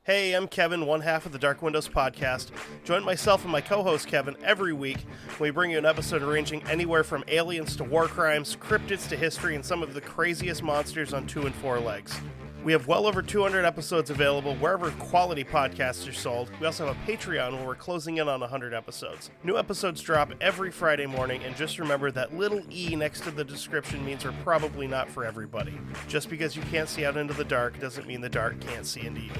Hey, I'm Kevin, one half of the Dark Windows podcast. Join myself and my co-host Kevin every week when we bring you an episode ranging anywhere from aliens to war crimes, cryptids to history, and some of the craziest monsters on 2 and 4 legs. We have well over 200 episodes available wherever quality podcasts are sold. We also have a Patreon where we're closing in on 100 episodes. New episodes drop every Friday morning, and just remember that little E next to the description means we're probably not for everybody. Just because you can't see out into the dark doesn't mean the dark can't see into you.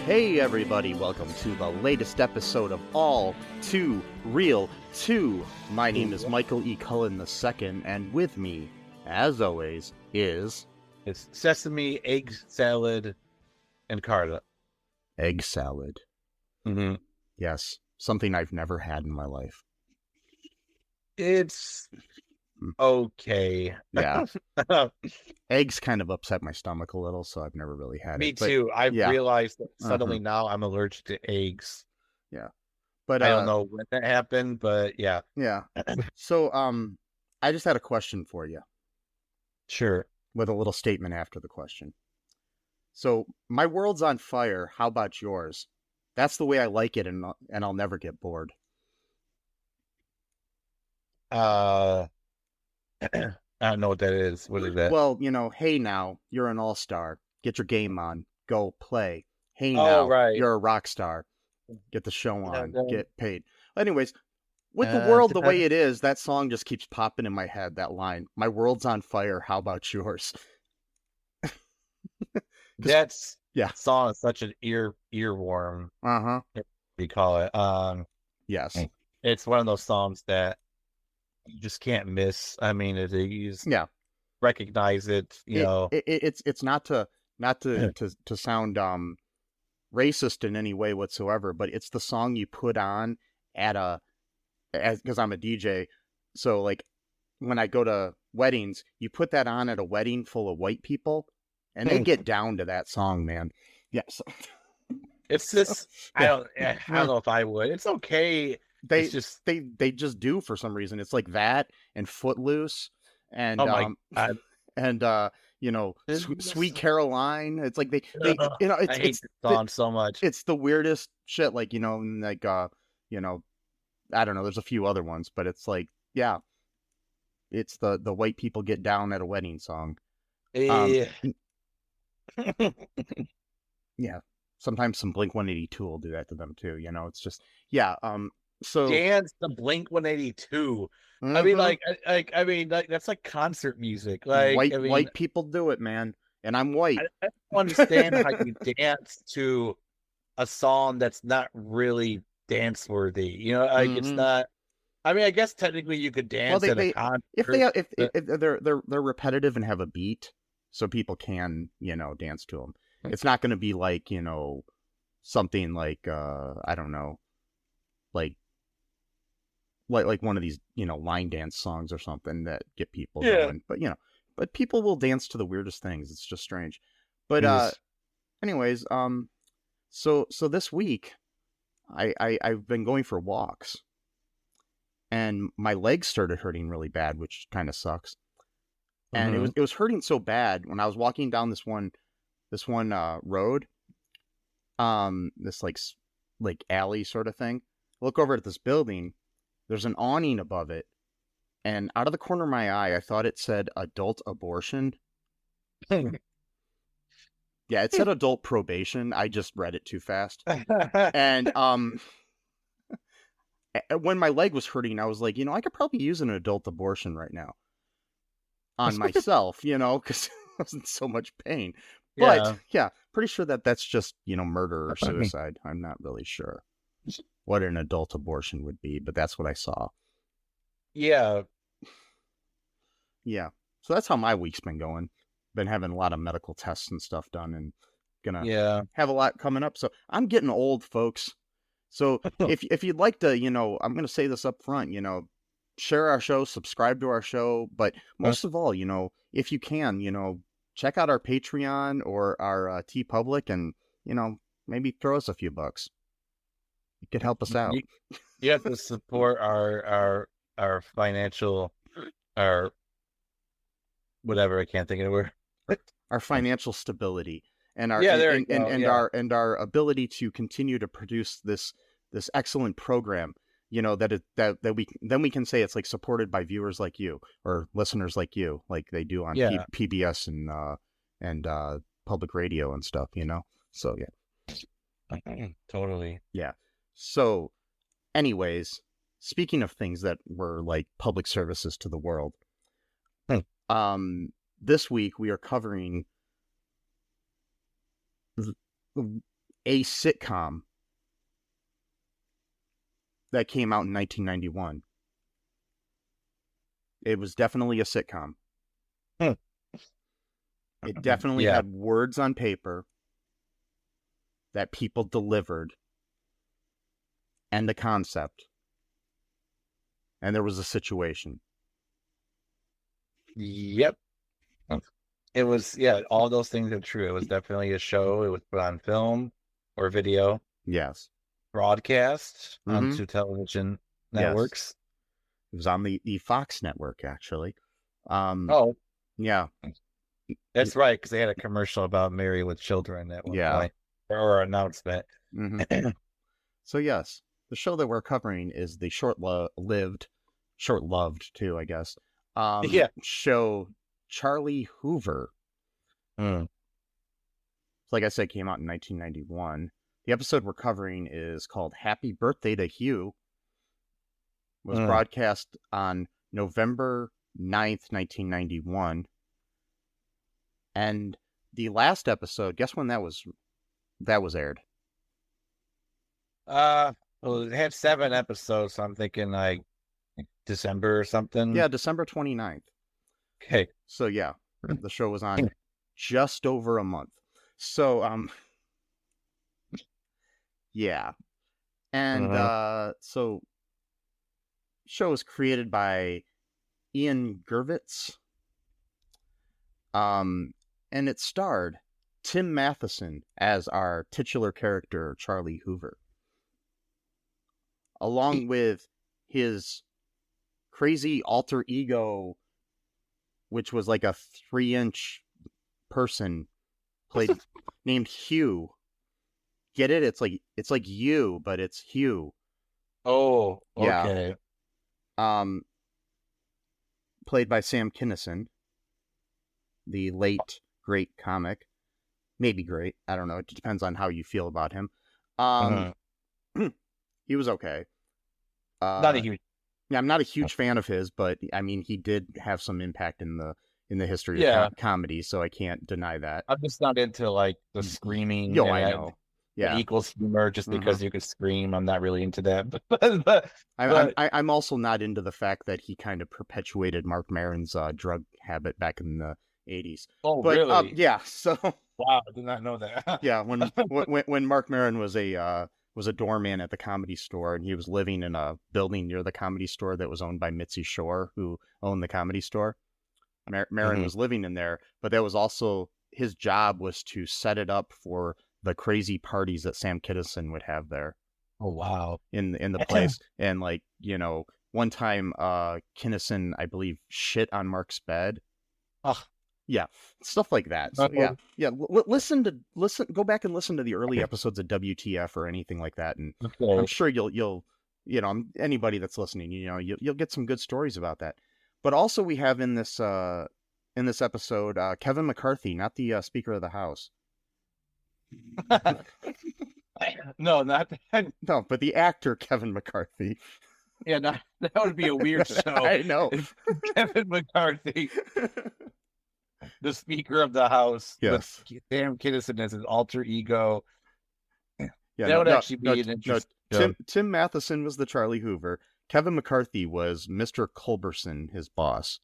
Hey everybody, welcome to the latest episode of All2ReelToo. My name is Michael E. Cullen II, and with me, as always, is... It's sesame, egg salad, and carda. Egg salad. Mm-hmm. Yes, something I've never had in my life. It's okay. Yeah. Eggs kind of upset my stomach a little, so I've never really had Me it. Me too. I've realized that suddenly now I'm allergic to eggs. Yeah. But I don't know when that happened, but yeah. Yeah. So, I just had a question for you. Sure. With a little statement after the question. So, my world's on fire. How about yours? That's the way I like it, and I'll never get bored. I don't know what that is. What is that? Well, hey now, you're an all-star. Get your game on. Go play. Hey now, you're a rock star. Get the show on. Get paid. Anyways, with the world the way it is, that song just keeps popping in my head, that line. My world's on fire. How about yours? Song is such an earworm. We call it. Yes. It's one of those songs that you just can't miss. I mean, you just recognize it. It's not to sound racist in any way whatsoever, but it's the song you put on because I'm a DJ. So like when I go to weddings, you put that on at a wedding full of white people, and they get down to that song, man. Yes. It's just I don't know if I would. It's okay. They just do for some reason. It's like that and Footloose and Sweet Caroline. It's like it's I hate this song so much. It's the weirdest shit. Like I don't know. There's a few other ones, but it's like it's the white people get down at a wedding song. Yeah. Sometimes some Blink-182 will do that to them too. It's just So dance the Blink-182. I mean, that's like concert music. Like white people do it, man, and I'm white. I don't understand how you dance to a song that's not really dance worthy. It's not. I mean, I guess technically you could dance at a concert if they're repetitive and have a beat, so people can dance to them. It's not going to be like something like I don't know, like one of these line dance songs or something that get people going. But people will dance to the weirdest things. It's just strange. But anyways, so this week I've been going for walks, and my legs started hurting really bad, which kind of sucks. And it was hurting so bad when I was walking down this one road, this like alley sort of thing. I look over at this building. There's an awning above it, and out of the corner of my eye, I thought it said adult abortion. Yeah, it said adult probation. I just read it too fast. And when my leg was hurting, I was like, I could probably use an adult abortion right now on myself, because I was in so much pain. But yeah, pretty sure that's just, murder or suicide. I'm not really sure what an adult abortion would be, but that's what I saw. Yeah. Yeah. So that's how my week's been going. Been having a lot of medical tests and stuff done, and gonna have a lot coming up. So I'm getting old, folks. So if you'd like to, I'm gonna say this up front, share our show, subscribe to our show, but most of all, if you can, check out our Patreon or our TeePublic, and maybe throw us a few bucks. It could help us out. You have to support our financial, our whatever, I can't think of the word. Our financial stability and our our ability to continue to produce this excellent program. That we can say it's like supported by viewers like you or listeners like you, like they do on PBS and public radio and stuff. So yeah, totally. Yeah. So, anyways, speaking of things that were like public services to the world, this week we are covering a sitcom that came out in 1991. It was definitely a sitcom. It definitely had words on paper that people delivered and a concept. And there was a situation. Yep. It was, all those things are true. It was definitely a show. It was put on film or video. Yes. Broadcast onto television networks. Yes. It was on the Fox network, actually. Yeah. That's right, because they had a commercial about Married with Children at one point. Or announcement. Mm-hmm. So, yes, the show that we're covering is the short-loved too, I guess, show Charlie Hoover. Like I said, came out in 1991. The episode we're covering is called Happy Birthday to Hugh. It was broadcast on November 9th, 1991. And the last episode, guess when that was aired? Well, it had 7 episodes, so I'm thinking like December or something. Yeah, December 29th. Okay. So yeah, the show was on just over a month. So yeah. And so show was created by Ian Gervitz. And it starred Tim Matheson as our titular character, Charlie Hoover, along with his crazy alter ego, which was like a 3-inch person named Hugh. Get it? It's like you, but it's Hugh. Oh, okay. Yeah. Played by Sam Kinison, the late great comic. Maybe great. I don't know. It depends on how you feel about him. He was okay. Not a huge. Yeah, I'm not a huge fan of his, but I mean, he did have some impact in the history of comedy, so I can't deny that. I'm just not into like the screaming. Yo, I know. Yeah, equals humor just because you could scream. I'm not really into that. I'm also not into the fact that he kind of perpetuated Mark Maron's drug habit back in the 80s. Oh, but, really? Yeah. So. Wow, I did not know that. Yeah, when Mark Maron was a doorman at the Comedy Store, and he was living in a building near the Comedy Store that was owned by Mitzi Shore, who owned the Comedy Store. Maron was living in there, but that was also his job was to set it up for the crazy parties that Sam Kinison would have there. Oh wow! In the place, and like one time, Kinison, I believe, shit on Mark's bed. Oh. Yeah, stuff like that. So, yeah. Go back and listen to the early episodes of WTF or anything like that, and I'm sure you'll anybody that's listening, you'll get some good stories about that. But also, we have in this episode Kevin McCarthy, not the Speaker of the House. No, not that. No, but the actor Kevin McCarthy. Yeah, that would be a weird show. I know. Kevin McCarthy, the Speaker of the House, yes, with Sam Kinison as his alter ego. Yeah, that would actually be an interesting show. Tim Matheson was the Charlie Hoover. Kevin McCarthy was Mr. Culbertson, his boss.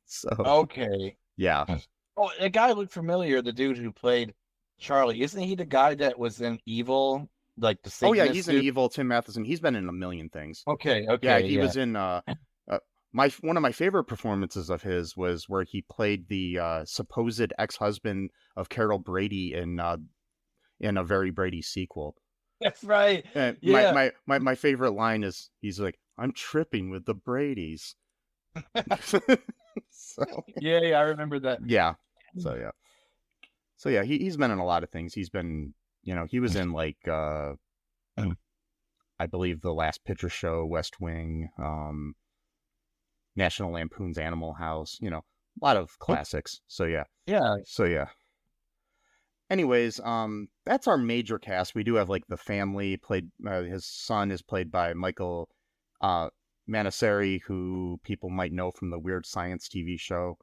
So okay, yeah. Oh, the guy looked familiar. The dude who played Charlie, isn't he the guy that was in Evil, like the Satanist? Oh yeah, he's in Evil. Tim Matheson. He's been in a million things. Okay. Yeah, he was in. One of my favorite performances of his was where he played the supposed ex-husband of Carol Brady in a Very Brady sequel. That's right. And yeah. my favorite line is he's like, "I'm tripping with the Bradys." So, yeah, I remember that. Yeah. So yeah, he's been in a lot of things. He's been, he was in like I believe The Last Picture Show, West Wing, National Lampoon's Animal House, a lot of classics. So yeah. Yeah. Anyways, that's our major cast. We do have like the family played. His son is played by Michael Manasseri, who people might know from the Weird Science TV show.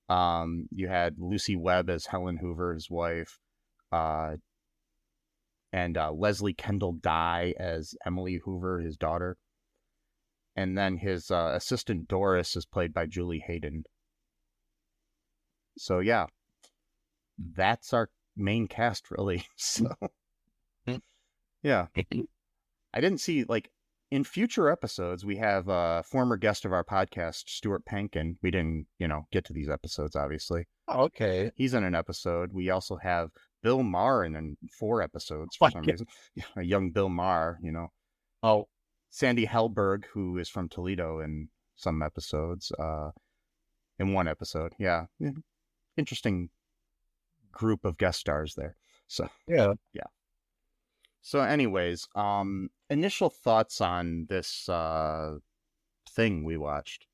You had Lucy Webb as Helen Hoover, his wife, and Leslie Kendall Dye as Emily Hoover, his daughter. And then his assistant Doris is played by Julie Hayden. So yeah, that's our main cast, really. So yeah, I didn't see, like, in future episodes we have a former guest of our podcast, Stuart Pankin. We didn't get to these episodes, obviously. Oh, okay. He's in an episode. We also have Bill Maher in 4 episodes for some reason. A young Bill Maher, Oh, Sandy Hellberg, who is from Toledo, in some episodes, in one episode. Yeah, interesting group of guest stars there. So yeah. So anyways, initial thoughts on this thing we watched.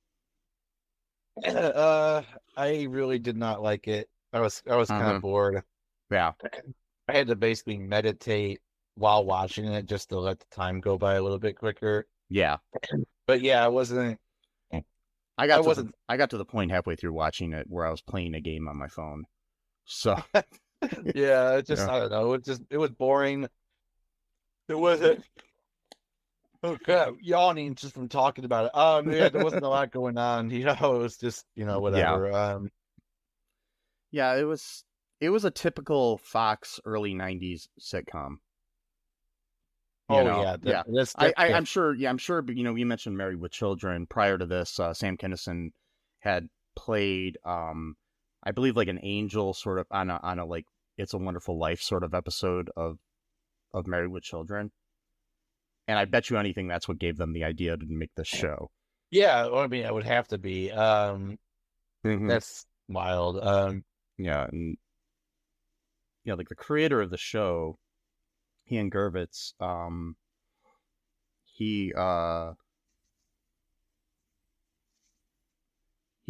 I really did not like it. I was kind of bored. Yeah. I had to basically meditate while watching it just to let the time go by a little bit quicker. Yeah. But yeah, I wasn't. I got to the point halfway through watching it where I was playing a game on my phone. So yeah, it just I don't know. It was boring. It wasn't. Oh god, yawning just from talking about it. Yeah, there wasn't a lot going on. It was just whatever. Yeah, it was a typical Fox early '90s sitcom. I'm sure. Yeah, I'm sure. But you mentioned Married with Children. Prior to this, Sam Kinison had played, I believe, like an angel, sort of on a like It's a Wonderful Life sort of episode of Married with Children. And I bet you anything that's what gave them the idea to make this show. Yeah, well, I mean, it would have to be. That's wild. Yeah, and like the creator of the show, Ian Gervitz, he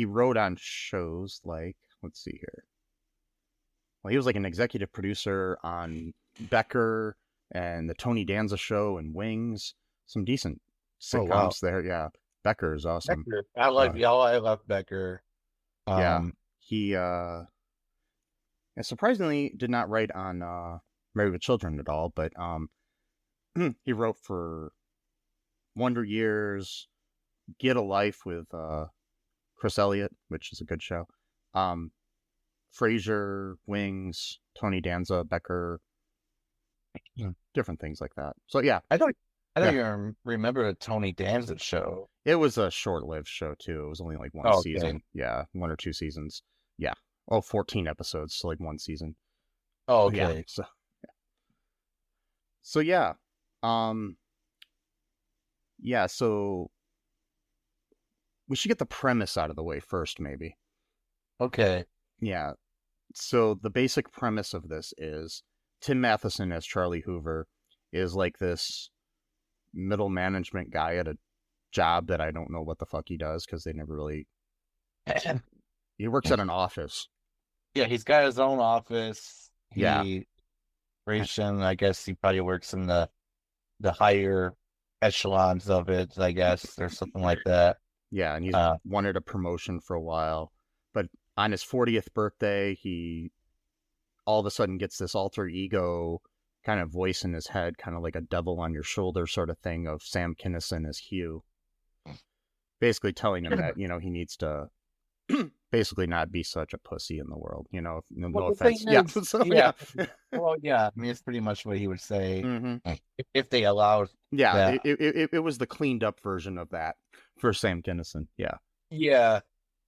wrote on shows like, let's see here. Well, he was like an executive producer on Becker and the Tony Danza Show and Wings. Some decent sitcoms there. Yeah, Becker is awesome. Becker. I love Becker. He surprisingly did not write on Married with Children at all, but he wrote for Wonder Years, Get a Life with Chris Elliott, which is a good show. Frasier, Wings, Tony Danza, Becker, different things like that. So yeah, I don't even remember the Tony Danza show. It was a short-lived show too. It was only like one season. Yeah, 1 or 2 seasons. Yeah. 14 episodes, so like 1 season. Oh, okay. So yeah. So we should get the premise out of the way first, maybe. Okay. Yeah. So the basic premise of this is Tim Matheson as Charlie Hoover is like this middle management guy at a job that I don't know what the fuck he does, because they never really... He works at an office. Yeah, he's got his own office. Yeah. I guess he probably works in the higher echelons of it, I guess, or something like that. Yeah, and he's wanted a promotion for a while. But on his 40th birthday, he all of a sudden gets this alter ego kind of voice in his head, kind of like a devil on your shoulder sort of thing of Sam Kinison as Hugh. Basically telling him that, he needs to basically not be such a pussy in the world, no offense. Yeah. Well, yeah, I mean, it's pretty much what he would say if they allowed. Yeah, that. It was the cleaned up version of that for Sam Kinison. Yeah. Yeah.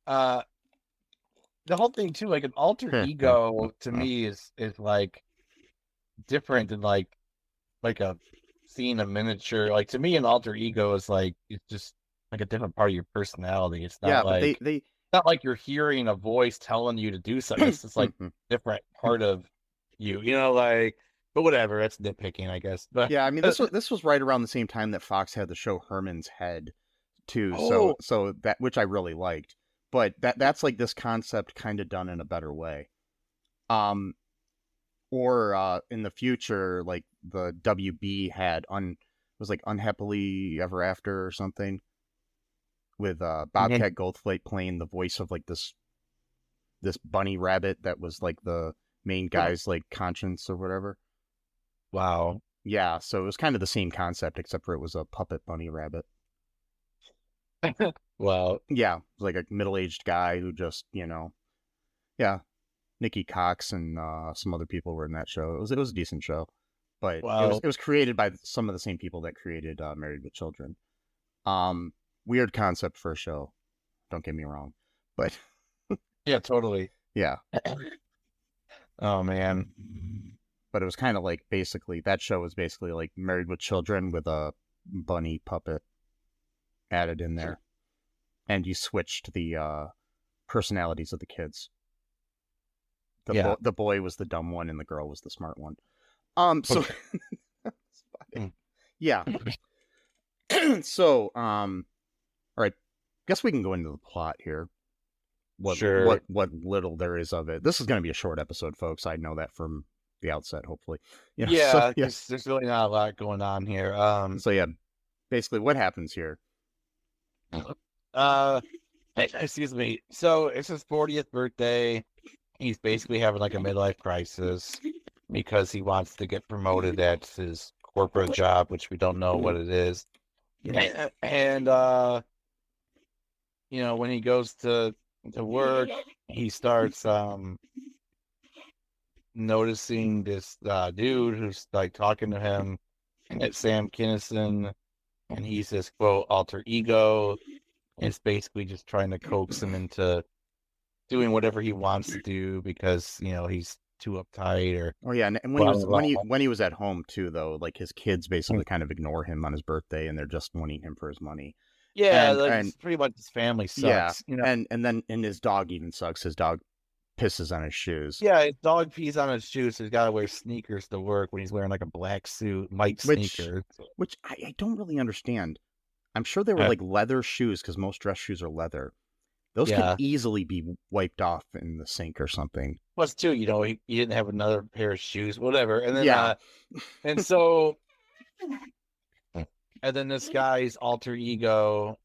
The whole thing too, like an alter ego to me is like different than like a seeing a miniature. Like to me, an alter ego is like it's just like a different part of your personality. It's not like they it's not like you're hearing a voice telling you to do something. It's just like different part of you, like. But whatever, that's nitpicking, I guess. But yeah, I mean, this was right around the same time that Fox had the show Herman's Head, too. Oh. So that, which I really liked. But that's like this concept kind of done in a better way. Or in the future, like the WB had was like Unhappily Ever After or something, with Bobcat Goldthwait playing the voice of like this bunny rabbit that was like the main guy's like conscience or whatever. Wow. Yeah, so it was kind of the same concept except for it was a puppet bunny rabbit. Wow. Yeah, it was like a middle-aged guy who just, yeah, Nikki Cox and some other people were in that show. It was a decent show, but it was created by some of the same people that created Married with Children. Weird concept for a show, don't get me wrong, but yeah, totally. Yeah. Oh man. But it was kind of like basically that show was basically like Married with Children with a bunny puppet added in there, and you switched the personalities of the kids. The boy was the dumb one and the girl was the smart one. So yeah. So all right, guess we can go into the plot here. Sure. What little there is of it. This is going to be a short episode, folks. I know that from the outset, hopefully. There's really not a lot going on here. So yeah, basically what happens here. Excuse me. So it's his 40th birthday. He's basically having like a midlife crisis because he wants to get promoted at his corporate job, which we don't know what it is. And when he goes to work, he starts noticing this dude who's like talking to him. It's Sam Kinison, and he's his quote alter ego. It's basically just trying to coax him into doing whatever he wants to do because he's too uptight or. Oh yeah, and when he was at home too, though, like his kids basically kind of ignore him on his birthday, and they're just wanting him for his money. Yeah, and pretty much his family sucks. Yeah, and his dog even sucks. His dog pisses on his shoes. Yeah, his dog pees on his shoes, so he's got to wear sneakers to work when he's wearing like a black suit, sneakers. Which I don't really understand. I'm sure they were like leather shoes because most dress shoes are leather. Those could easily be wiped off in the sink or something. Plus, too, he didn't have another pair of shoes, whatever. And then, and so, and then this guy's alter ego,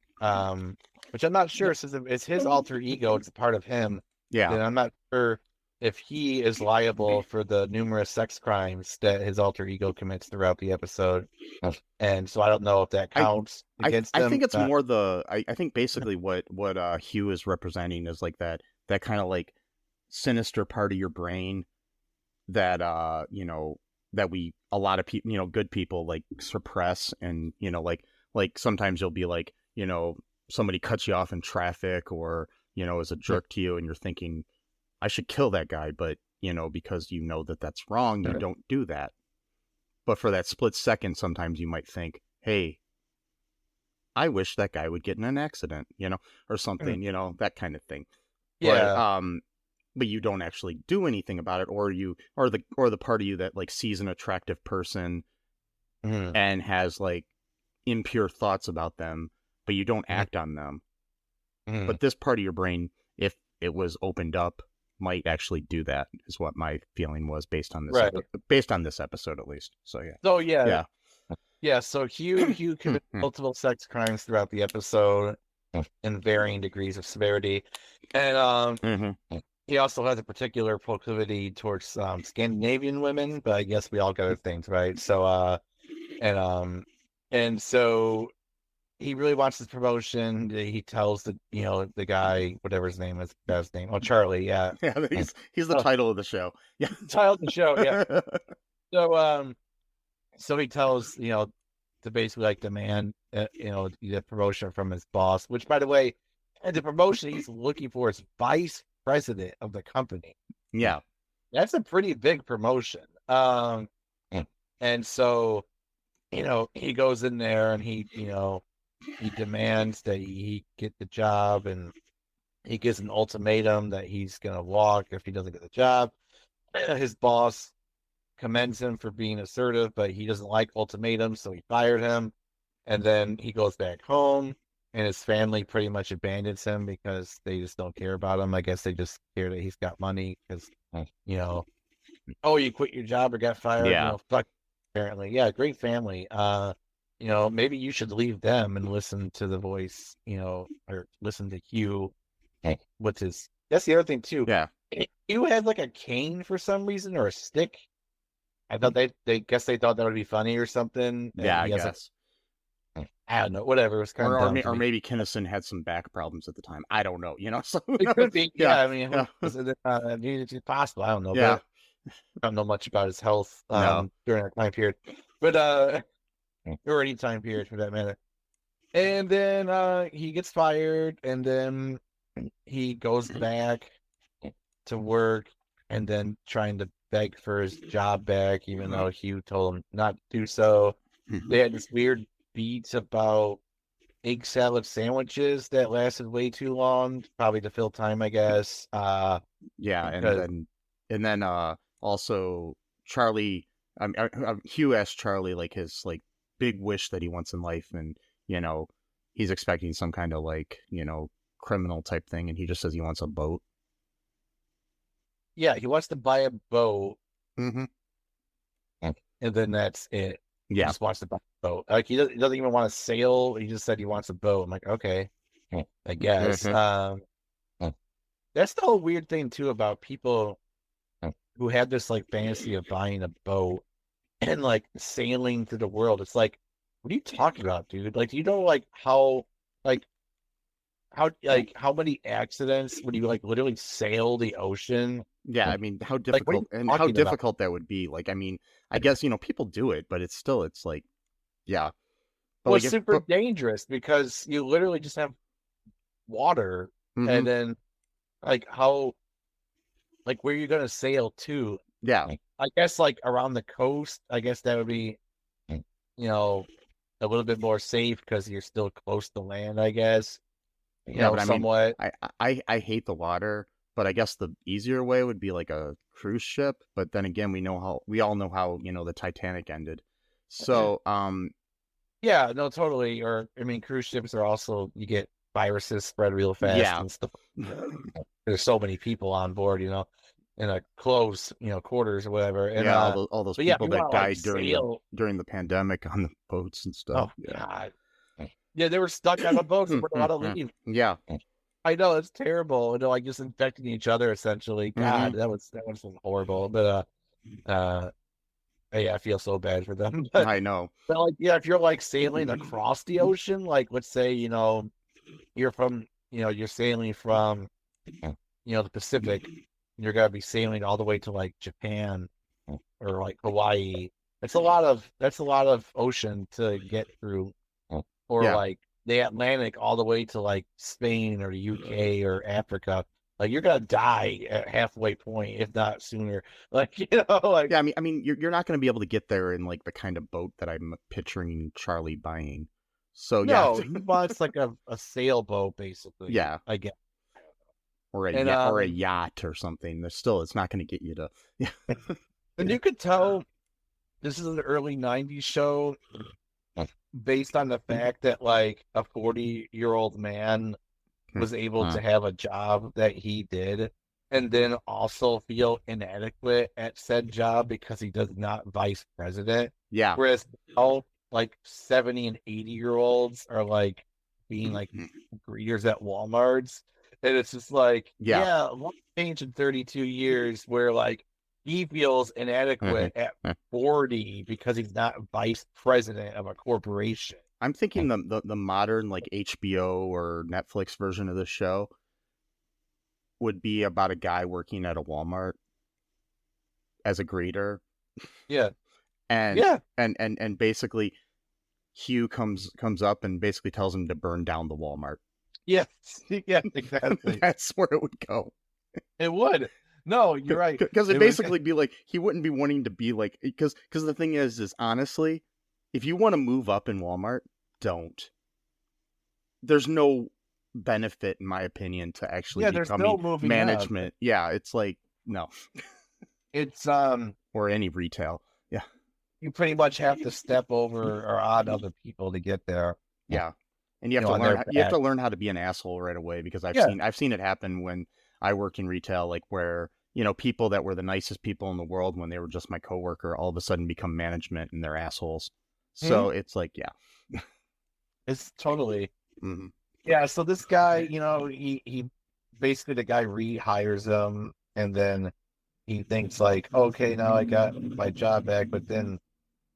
which I'm not sure, since it's his alter ego, it's a part of him. Yeah. And I'm not sure if he is liable for the numerous sex crimes that his alter ego commits throughout the episode. And so I don't know if that counts against him. I think it's more I think basically what Hugh is representing is like that kind of like sinister part of your brain that that a lot of people, good people like suppress, and like sometimes you'll be like, somebody cuts you off in traffic or is a jerk to you and you're thinking, I should kill that guy, but because that's wrong, you don't do that. But for that split second, sometimes you might think, hey, I wish that guy would get in an accident, or something, that kind of thing. Yeah. But you don't actually do anything about it, or the part of you that like sees an attractive person and has like impure thoughts about them, but you don't act on them. But this part of your brain, if it was opened up, might actually do that, is what my feeling was based on this based on this episode at least. So yeah. So yeah. Yeah, so Hugh commits multiple sex crimes throughout the episode in varying degrees of severity. And he also has a particular proclivity towards Scandinavian women, but I guess we all got other things, right? So and so he really wants this promotion. He tells the guy, whatever his name is, his name. Oh, Charlie, yeah. Yeah, he's the title of the show. Yeah. Title of the show, yeah. So he tells, to basically like demand, the promotion from his boss, which, by the way, the promotion he's looking for is vice president of the company. Yeah. That's a pretty big promotion. And so, he goes in there and he demands that he get the job, and he gives an ultimatum that he's going to walk if he doesn't get the job. His boss commends him for being assertive, but he doesn't like ultimatums, so he fired him. And then he goes back home, and his family pretty much abandons him because they just don't care about him. I guess they just care that he's got money because, you quit your job or got fired. Yeah. Fuck. Apparently, yeah, great family. Maybe you should leave them and listen to the voice, or listen to Hugh. That's the other thing too. Yeah. Hugh had like a cane for some reason, or a stick. I thought they thought that would be funny or something. Yeah, I guess. I don't know. Whatever. It was kind of dumb or maybe Kinison had some back problems at the time. I don't know. So it could be. Yeah, I mean, yeah. It's possible. I don't know. Yeah. But I don't know much about his health No. during that time period, but or any time period for that matter. And then he gets fired, and then he goes back to work, and then trying to beg for his job back, even though Hugh told him not to do so. They had this weird beat about egg salad sandwiches that lasted way too long, probably to fill time, I guess. Yeah, and then also Charlie, Hugh asked Charlie like his like big wish that he wants in life, and he's expecting some kind of like criminal type thing, and he just says he wants a boat. Yeah, he wants to buy a boat, and then that's it. Yeah, he just wants to buy a boat. Like he doesn't even want to sail. He just said he wants a boat. I'm like, okay, I guess. That's the whole weird thing too about people who had this like fantasy of buying a boat and like sailing through the world. It's like, what are you talking about, dude? Like, do you know like how many accidents when you like literally sail the ocean? Yeah, I mean, how difficult that would be. Like, I mean, I guess people do it, but it's like, yeah. But well, it's super dangerous because you literally just have water, and then like how, like where you're gonna sail to? Yeah, I guess like around the coast. I guess that would be, a little bit more safe because you're still close to land. I guess. But somewhat. I mean, I hate the water, but I guess the easier way would be like a cruise ship. But then again, we all know how the Titanic ended. So yeah, no, totally. Or I mean, cruise ships are also, you get viruses spread real fast and stuff. There's so many people on board, in a closed quarters or whatever. And all those people that died during the pandemic on the boats and stuff. Oh God. Yeah, they were stuck on the boats and weren't allowed to leave. Yeah, I know, it's terrible. Like just infecting each other essentially. God, that was horrible. But I feel so bad for them. But, I know. But like, yeah, if you're like sailing across the ocean, like let's say you're from you're sailing from the Pacific, you're gonna be sailing all the way to like Japan or like Hawaii. That's a lot of ocean to get through. Or like the Atlantic all the way to like Spain or the UK or Africa. Like you're gonna die at halfway point, if not sooner. Like like yeah. I mean, you're not gonna be able to get there in like the kind of boat that I'm picturing Charlie buying. So no, he wants like a sailboat basically. Yeah, I guess. Or a yacht or something. It's not gonna get you to. And you could tell this is an early '90s show, based on the fact that like a 40-year-old man was able to have a job that he did, and then also feel inadequate at said job because he does not vice president. Yeah. Whereas now like 70 and 80-year-olds are like being like greeters at Walmarts. And it's just like, yeah, what changed in 32 years where like he feels inadequate at 40 because he's not vice president of a corporation. I'm thinking the modern like HBO or Netflix version of the show would be about a guy working at a Walmart as a greeter. Yeah. And basically Hugh comes up and basically tells him to burn down the Walmart. Yes. Yeah, exactly. That's where it would go. It would. No, you're right. Because it basically be like, he wouldn't be wanting to be like, because the thing is honestly, if you want to move up in Walmart, don't. There's no benefit, in my opinion, to actually becoming management. Up. Yeah, it's like, no. It's or any retail. Yeah. You pretty much have to step over or on other people to get there. Yeah. And you have to learn how to be an asshole right away, because I've seen it happen when I work in retail, like where, people that were the nicest people in the world when they were just my coworker all of a sudden become management and they're assholes. So it's like, yeah. It's totally. Mm-hmm. Yeah, so this guy, he basically, the guy rehires him, and then he thinks like, okay, now I got my job back, but then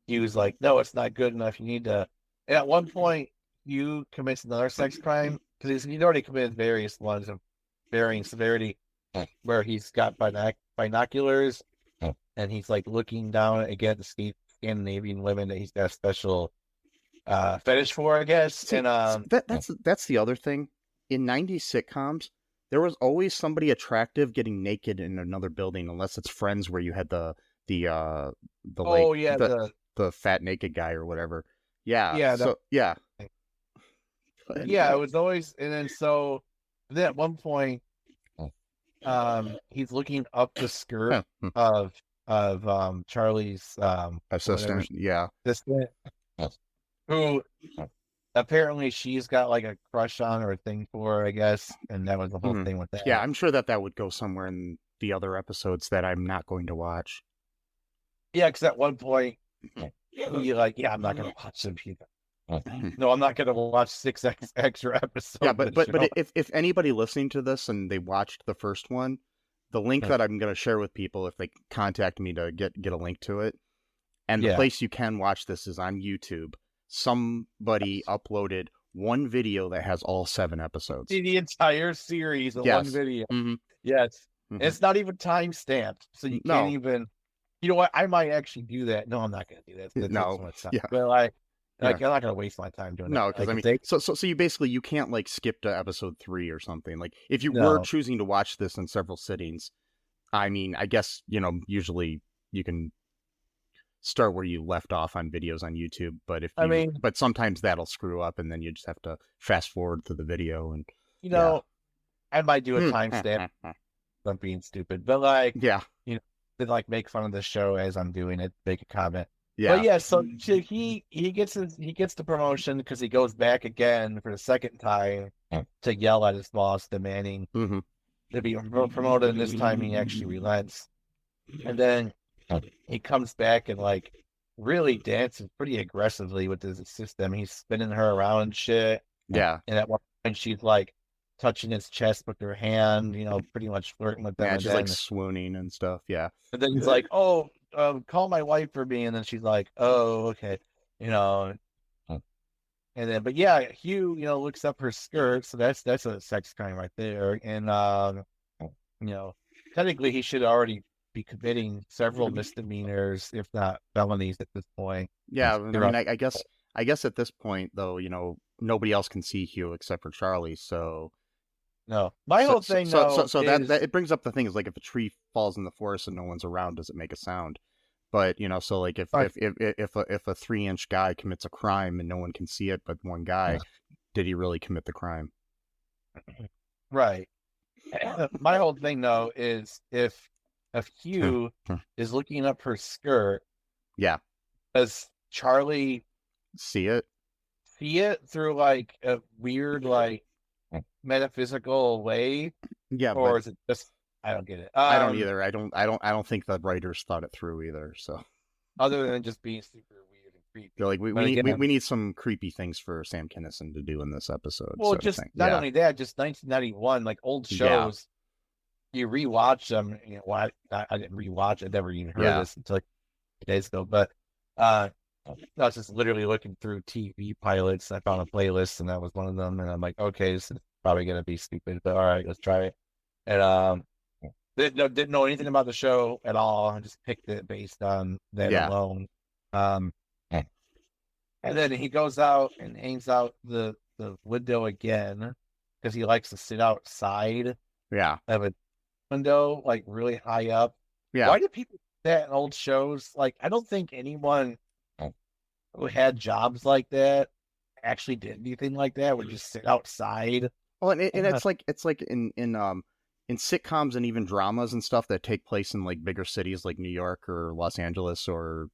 he was like, no, it's not good enough. You need to. And at one point, Hugh commits another sex crime, because he'd already committed various ones of varying severity, where he's got binoculars, and he's like looking down against Scandinavian women that he's got a special fetish for, I guess. See, and that's the other thing. In 90s sitcoms, there was always somebody attractive getting naked in another building, unless it's Friends, where you had the fat naked guy or whatever. Yeah. Yeah. Yeah, it was always, and then at one point, he's looking up the skirt of Charlie's assistant. Yeah. Assistant, who apparently she's got like a crush on or a thing for, I guess, and that was the whole thing with that. Yeah, I'm sure that would go somewhere in the other episodes that I'm not going to watch. Yeah, because at one point you're like, yeah, I'm not going to watch them either. No, I'm not going to watch 6 extra episodes. Yeah, but if anybody listening to this and they watched the first one, the link that I'm going to share with people, if they contact me to get a link to it, and the place you can watch this is on YouTube. Somebody uploaded one video that has all 7 episodes. See the entire series of one video. Mm-hmm. Yes. Mm-hmm. It's not even time stamped, so you can't even. You know what? I might actually do that. No, I'm not going to do that. No. Yeah. But I'm not going to waste my time doing that. No, because so you can't like skip to episode 3 or something. Like if you were choosing to watch this in several sittings, I mean, I guess, usually you can start where you left off on videos on YouTube, but but sometimes that'll screw up, and then you just have to fast forward to the video, and I might do a timestamp. I'm being stupid, but then make fun of the show as I'm doing it, make a comment. Yeah. But yeah, so he gets the promotion because he goes back again for the second time to yell at his boss, demanding to be promoted, and this time he actually relents. And then he comes back and really dances pretty aggressively with his assistant. He's spinning her around and shit. Yeah. And at one point she's touching his chest with her hand, pretty much flirting with them. Yeah, she's swooning and stuff. Yeah. And then he's like, "Oh, call my wife for me." And then she's like, "Oh, okay." And then, but yeah, Hugh, looks up her skirt. So that's a sex crime right there. And, technically he should already be committing several misdemeanors, if not felonies at this point. Yeah. I mean, I guess at this point though, nobody else can see Hugh except for Charlie. So no, whole thing. So that it brings up the thing is if a tree falls in the forest and no one's around, does it make a sound? But so if a 3-inch guy commits a crime and no one can see it but one guy, did he really commit the crime? Right. My whole thing though is if Hugh is looking up her skirt, does Charlie see it through a weird metaphysical way? Yeah, or is it just I don't get it. I don't either. I don't think the writers thought it through either. So other than just being super weird and creepy. They're like, But again, we need some creepy things for Sam Kinison to do in this episode. well, sort of just thing. not Yeah. only that, just 1991, like old Yeah. shows. You rewatch them. You know, well, I didn't rewatch. I never even heard of Yeah. this until like days ago. But I was just literally looking through TV pilots. I found a playlist, and that was one of them. And I'm like, okay, this is probably gonna be stupid, but all right, let's try it. And didn't know anything about the show at all. I just picked it based on that Yeah. alone. And then he goes out and hangs out the window again because he likes to sit outside Yeah. of a window, like really high up. Yeah. Why do people do that in old shows? Like, I don't think anyone who had jobs like that actually did anything like that. Would just sit outside. Well, and it's like in sitcoms and even dramas and stuff that take place in like bigger cities like New York or Los Angeles or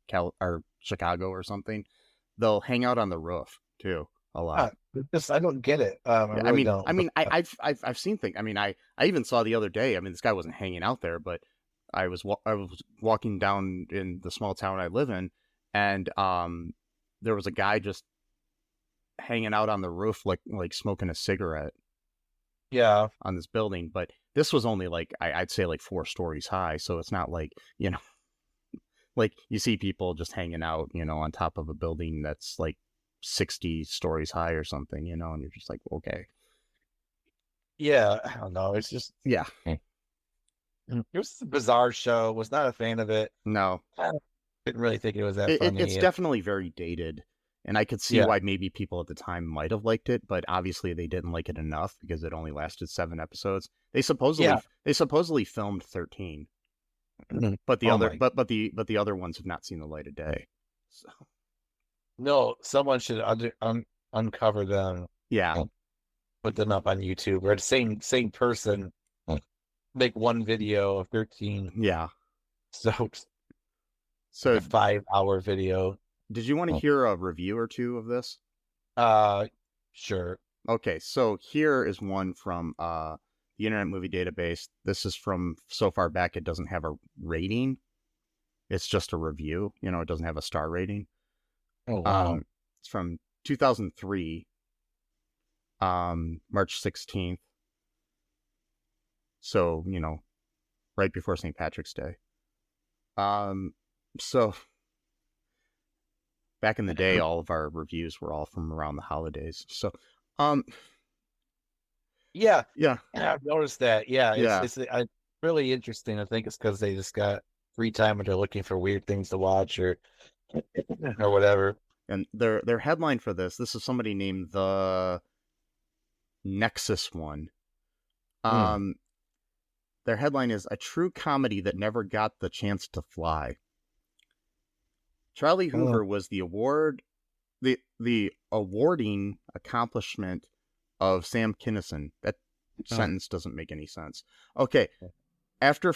Chicago or something. They'll hang out on the roof too a lot. I don't get it. I mean, I've seen things. I mean, I even saw the other day. I mean, this guy wasn't hanging out there, but I was walking down in the small town I live in, and there was a guy just hanging out on the roof, like smoking a cigarette. Yeah, on this building, but this was only like I'd say like 4 stories high, so it's not like, you know, like you see people just hanging out, you know, on top of a building that's like 60 stories high or something, you know, and you're just like, okay. Yeah, I don't know. It's just Yeah. It was a bizarre show. Was not a fan of it. No. I didn't really think it was that funny. It's definitely very dated. And I could see why maybe people at the time might have liked it, but obviously they didn't like it enough because it only lasted 7 episodes. They supposedly filmed 13, but the other ones have not seen the light of day. So. No, someone should uncover them. Yeah, put them up on YouTube, or the same person make one video of 13. Yeah. So a 5-hour video. Did you want to hear a review or two of this? Sure. Okay, so here is one from the Internet Movie Database. This is from so far back it doesn't have a rating. It's just a review. You know, it doesn't have a star rating. Oh, wow. It's from 2003, March 16th. So, you know, right before St. Patrick's Day. So back in the day, all of our reviews were all from around the holidays. So, yeah, yeah, I've noticed that. Yeah, yeah. It's really interesting. I think it's because they just got free time and they're looking for weird things to watch or whatever. And their headline for this is somebody named the Nexus One. Their headline is "A True Comedy That Never Got the Chance to Fly." Charlie Hoover was the awarding accomplishment of Sam Kinison. That sentence doesn't make any sense. Okay. After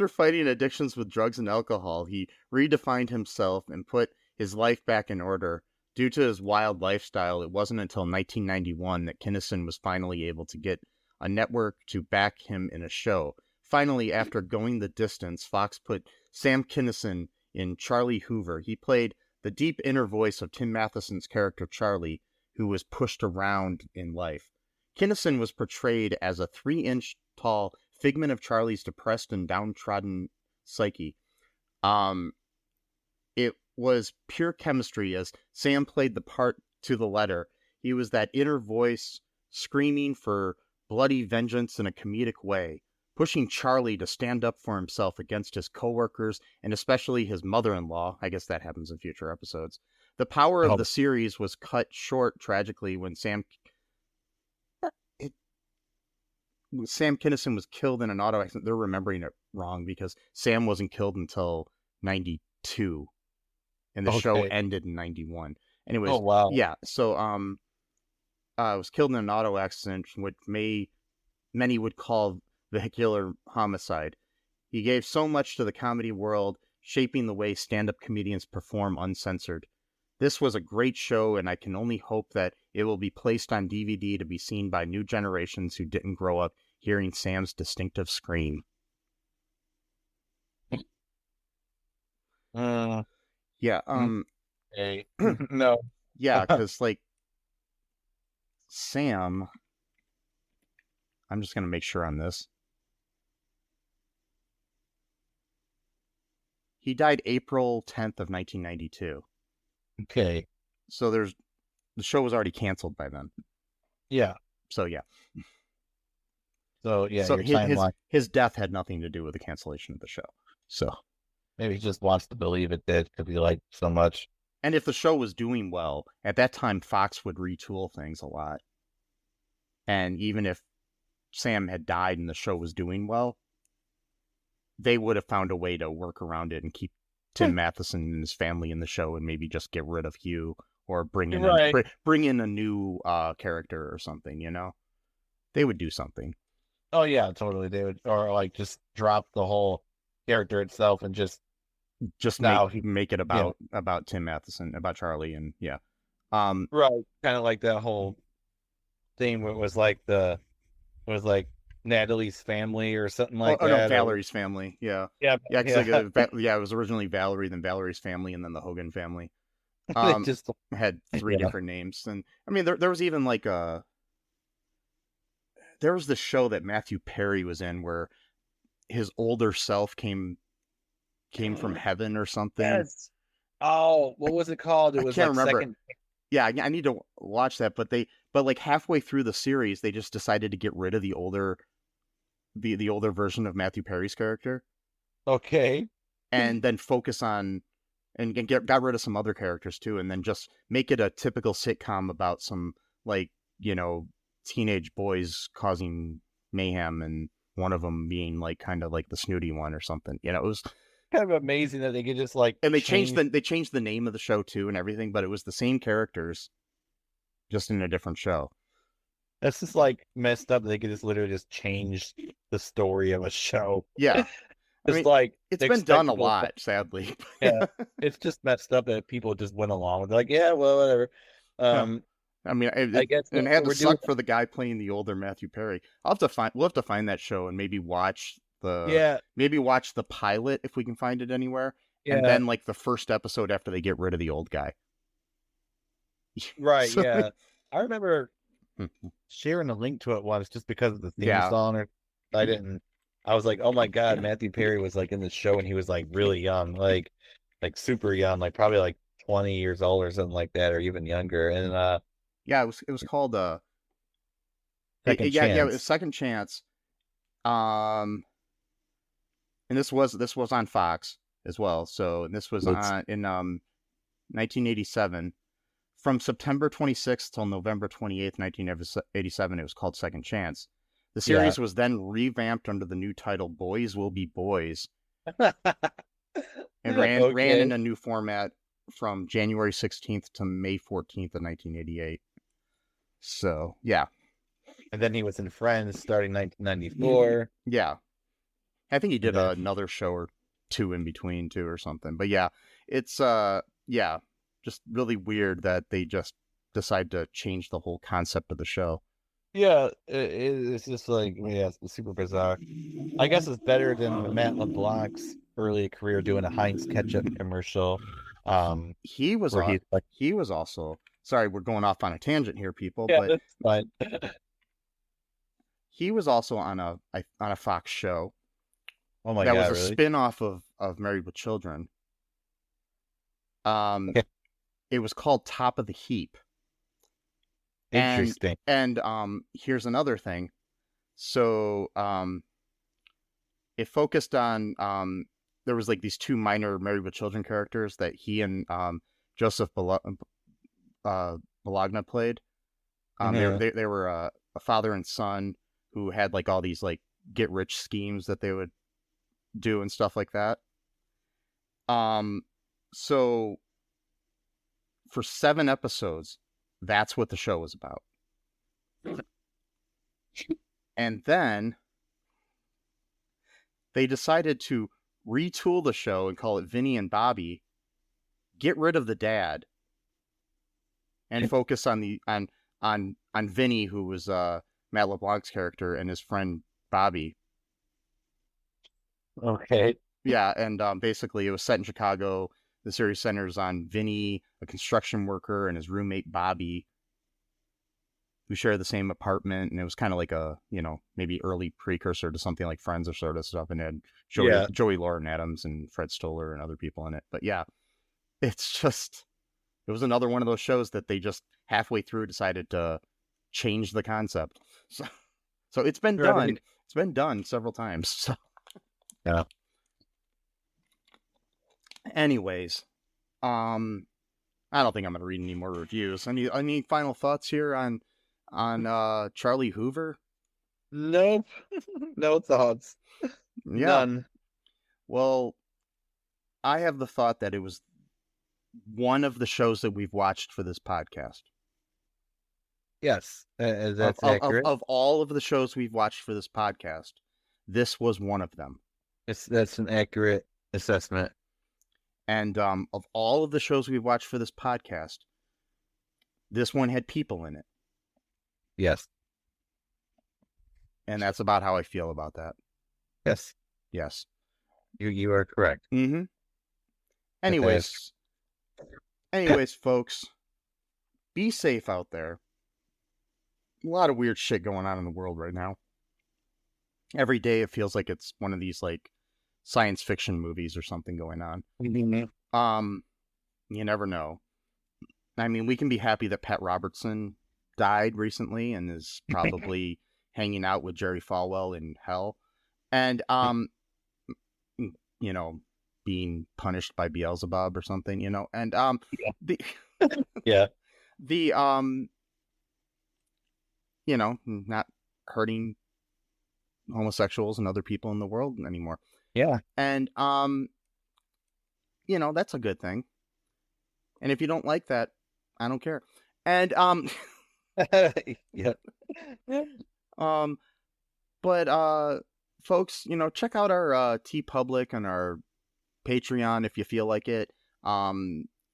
fighting addictions with drugs and alcohol, he redefined himself and put his life back in order. Due to his wild lifestyle, it wasn't until 1991 that Kinison was finally able to get a network to back him in a show. Finally, after going the distance, Fox put Sam Kinison in Charlie Hoover. He played the deep inner voice of Tim Matheson's character Charlie, who was pushed around in life. Kinison was portrayed as a 3-inch tall figment of Charlie's depressed and downtrodden psyche. It was pure chemistry as Sam played the part to the letter. He was that inner voice screaming for bloody vengeance in a comedic way, pushing Charlie to stand up for himself against his coworkers and especially his mother-in-law. I guess that happens in future episodes. The power of the series was cut short tragically when Sam Kinison was killed in an auto accident. They're remembering it wrong because Sam wasn't killed until 92 and the show ended in 91. Anyways, oh wow. Yeah, so was killed in an auto accident, which many would call vehicular homicide. He gave so much to the comedy world, shaping the way stand-up comedians perform uncensored. This was a great show, and I can only hope that it will be placed on DVD to be seen by new generations who didn't grow up hearing Sam's distinctive scream. Yeah. Hey. No. Yeah, because like Sam, I'm just gonna make sure on this. He died April 10th of 1992. Okay. So the show was already canceled by then. Yeah. So yeah. So yeah, So your timeline. his death had nothing to do with the cancellation of the show. So Maybe he just wants to believe it did because he liked so much. and if the show was doing well, at that time Fox would retool things a lot. And even if Sam had died and the show was doing well, they would have found a way to work around it and keep Tim Matheson and his family in the show and maybe just get rid of Hugh or bring in a new character or something, you know? They would do something. Oh yeah, totally. They would, or like just drop the whole character itself and just make it about Tim Matheson, about Charlie, and yeah. Right. Kind of like that whole thing where it was like Natalie's family or something like that. No, Valerie's family. Yeah. Yeah. It was originally Valerie, then Valerie's family, and then the Hogan family. Just had three different names, and I mean there was even like there was the show that Matthew Perry was in where his older self came from heaven or something. Yes. Oh, what was it called? It was I can't remember. Second... Yeah, I need to watch that, but like halfway through the series, they just decided to get rid of the older version of Matthew Perry's character. Okay. And then focus on and got rid of some other characters too, and then just make it a typical sitcom about some like, you know, teenage boys causing mayhem, and one of them being like kind of like the snooty one or something. You know, it was kind of amazing that they could just like, and they changed the name of the show too and everything, but it was the same characters, just in a different show. That's just like messed up. They could just literally just change the story of a show. Yeah. It's like it's been done a lot, sadly. Yeah, it's just messed up that people just went along with it. Like, yeah, well, whatever. I mean, I guess it had to suck for the guy playing the older Matthew Perry. We'll have to find that show and maybe watch the pilot if we can find it anywhere, and then like the first episode after they get rid of the old guy. Right. So, yeah, I remember sharing a link to it once just because of the theme song. Or I was like, oh my god, Matthew Perry was like in the show and he was like really young, like super young, like probably like 20 years old or something like that, or even younger. And it was called Second Chance. Yeah, it was Second Chance. And this was on Fox as well. So this was in 1987. From September 26th till November 28th, 1987, it was called Second Chance. The series was then revamped under the new title Boys Will Be Boys, and ran in a new format from January 16th to May 14th of 1988. So, yeah. And then he was in Friends starting 1994. Yeah. I think he did another show or two in between, too, or something. But yeah, it's, just really weird that they just decide to change the whole concept of the show. Yeah, it's just like, it's super bizarre. I guess it's better than Matt LeBlanc's early career doing a Heinz ketchup commercial. He was also, sorry, we're going off on a tangent here, people. Yeah, but that's fine. He was also on a Fox show. Oh my god! That was really? A spin-off of Married with Children. It was called Top of the Heap. Interesting. And here's another thing. So it focused on there was like these two minor Married with Children characters that he and Joseph Bologna played. They were a father and son who had like all these like get rich schemes that they would do and stuff like that. So for 7 episodes, that's what the show was about. And then they decided to retool the show and call it Vinny and Bobby, get rid of the dad, and focus on Vinny, who was Matt LeBlanc's character, and his friend Bobby. Okay. Yeah, and basically it was set in Chicago. The series centers on Vinny, a construction worker, and his roommate Bobby, who share the same apartment. And it was kind of like a, maybe early precursor to something like Friends or sort of stuff. And it had Joey Lauren Adams and Fred Stoller and other people in it. But yeah, it was another one of those shows that they just halfway through decided to change the concept. So it's been done. It's been done several times. So. Yeah. Anyways, I don't think I'm gonna read any more reviews. Any final thoughts here on Charlie Hoover? Nope. No thoughts. Yeah. None. Well, I have the thought that it was one of the shows that we've watched for this podcast. Yes, that's accurate. Of all of the shows we've watched for this podcast, this was one of them. That's an accurate assessment. And of all of the shows we've watched for this podcast, this one had people in it. Yes. And that's about how I feel about that. Yes. Yes. You are correct. Mm-hmm. Anyways, folks, be safe out there. A lot of weird shit going on in the world right now. Every day it feels like it's one of these like science fiction movies or something going on. Mm-hmm. You never know. I mean, we can be happy that Pat Robertson died recently and is probably hanging out with Jerry Falwell in hell. And being punished by Beelzebub or something, and not hurting homosexuals and other people in the world anymore. Yeah. And that's a good thing. And if you don't like that, I don't care. And yeah. But folks, check out our TeePublic and our Patreon if you feel like it.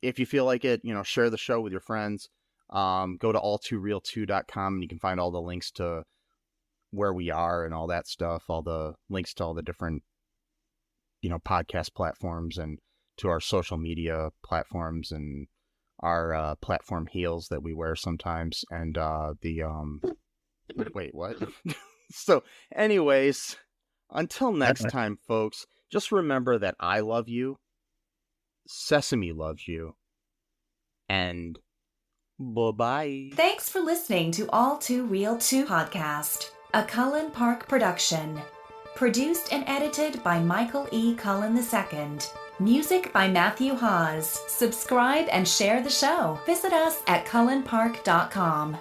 If you feel like it, share the show with your friends. Go to all2reeltoo.com and you can find all the links to where we are and all that stuff, all the links to all the different, podcast platforms and to our social media platforms and our platform heels that we wear sometimes. And wait, what? So anyways, until next time, folks, just remember that I love you, Sesame loves you, and bye-bye. Thanks for listening to All2ReelToo podcast, a Cullen Park production. Produced and edited by Michael E. Cullen II. Music by Matthew Hawes. Subscribe and share the show. Visit us at cullenpark.com.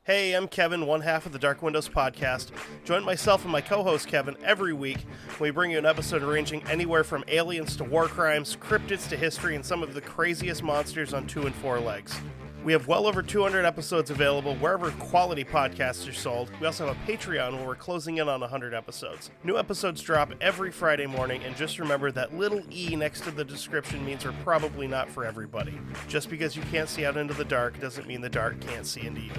Hey, I'm Kevin, one half of the Dark Windows podcast. Join myself and my co-host Kevin every week when we bring you an episode ranging anywhere from aliens to war crimes, cryptids to history, and some of the craziest monsters on 2 and 4 legs. We have well over 200 episodes available wherever quality podcasts are sold. We also have a Patreon where we're closing in on 100 episodes. New episodes drop every Friday morning, and just remember that little E next to the description means we're probably not for everybody. Just because you can't see out into the dark doesn't mean the dark can't see into you.